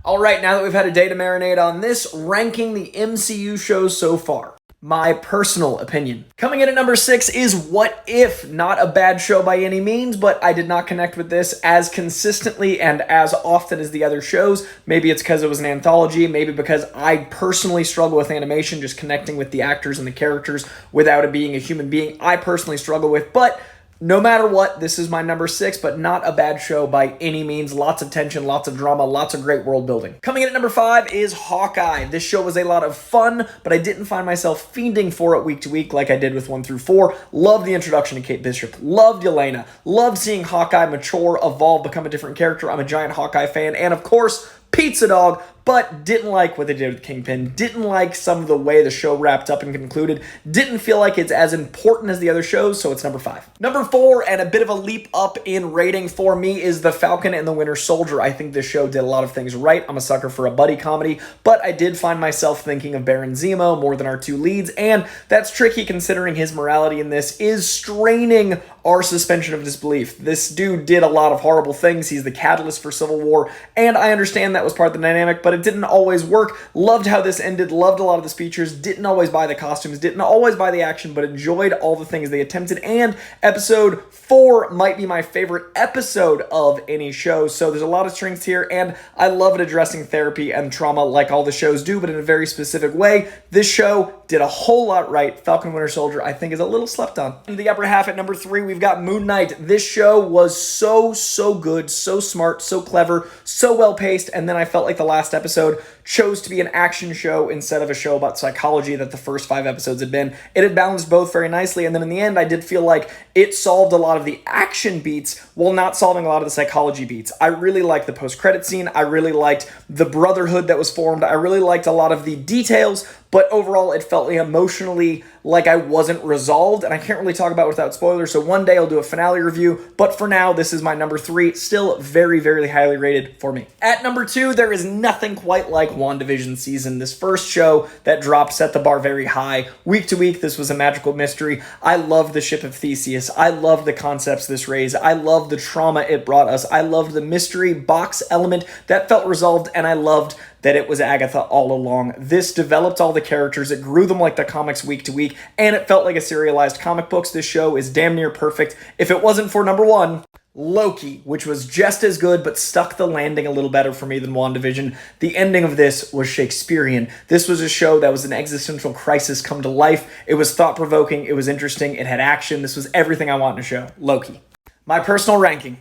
All right, now that we've had a day to marinate on this, ranking the MCU shows so far. My personal opinion. Coming in at number 6 is What If? Not a bad show by any means, but I did not connect with this as consistently and as often as the other shows. Maybe it's because it was an anthology, maybe because I personally struggle with animation, just connecting with the actors and the characters without it being a human being. I personally struggle with, but no matter what, this is my number 6, but not a bad show by any means. Lots of tension, lots of drama, lots of great world building. Coming in at number 5 is Hawkeye. This show was a lot of fun, but I didn't find myself fiending for it week to week like I did with 1 through 4. Loved the introduction to Kate Bishop. Loved Yelena. Loved seeing Hawkeye mature, evolve, become a different character. I'm a giant Hawkeye fan. And of course, Pizza Dog, but didn't like what they did with Kingpin, didn't like some of the way the show wrapped up and concluded, didn't feel like it's as important as the other shows, so it's number 5. Number 4, and a bit of a leap up in rating for me, is The Falcon and the Winter Soldier. I think this show did a lot of things right. I'm a sucker for a buddy comedy, but I did find myself thinking of Baron Zemo more than our two leads, and that's tricky considering his morality in this is straining our suspension of disbelief. This dude did a lot of horrible things. He's the catalyst for Civil War, and I understand that was part of the dynamic, but it didn't always work. Loved how this ended, loved a lot of the speeches, didn't always buy the costumes, didn't always buy the action, but enjoyed all the things they attempted, and episode 4 might be my favorite episode of any show, so there's a lot of strengths here, and I love it addressing therapy and trauma like all the shows do, but in a very specific way. This show did a whole lot right. Falcon Winter Soldier, I think, is a little slept on. In the upper half at number 3, we've got Moon Knight. This show was so good, so smart, so clever, so well-paced, and then I felt like the last episode chose to be an action show instead of a show about psychology that the first 5 episodes had been. It had balanced both very nicely, and then in the end, I did feel like it solved a lot of the action beats while not solving a lot of the psychology beats. I really liked the post-credit scene. I really liked the brotherhood that was formed. I really liked a lot of the details, but overall, it felt emotionally like I wasn't resolved, and I can't really talk about it without spoilers, so one day I'll do a finale review, but for now, this is my number 3, still very, very highly rated for me. At number 2, there is nothing quite like WandaVision season. This first show that dropped set the bar very high. Week to week, this was a magical mystery. I loved the ship of Theseus. I loved the concepts this raised. I loved the trauma it brought us. I loved the mystery box element that felt resolved, and I loved that it was Agatha all along. This developed all the characters, it grew them like the comics week to week, and it felt like a serialized comic books. This show is damn near perfect. If it wasn't for number 1, Loki, which was just as good but stuck the landing a little better for me than WandaVision. The ending of this was Shakespearean. This was a show that was an existential crisis come to life. It was thought-provoking, it was interesting, it had action. This was everything I want in a show. Loki. My personal ranking.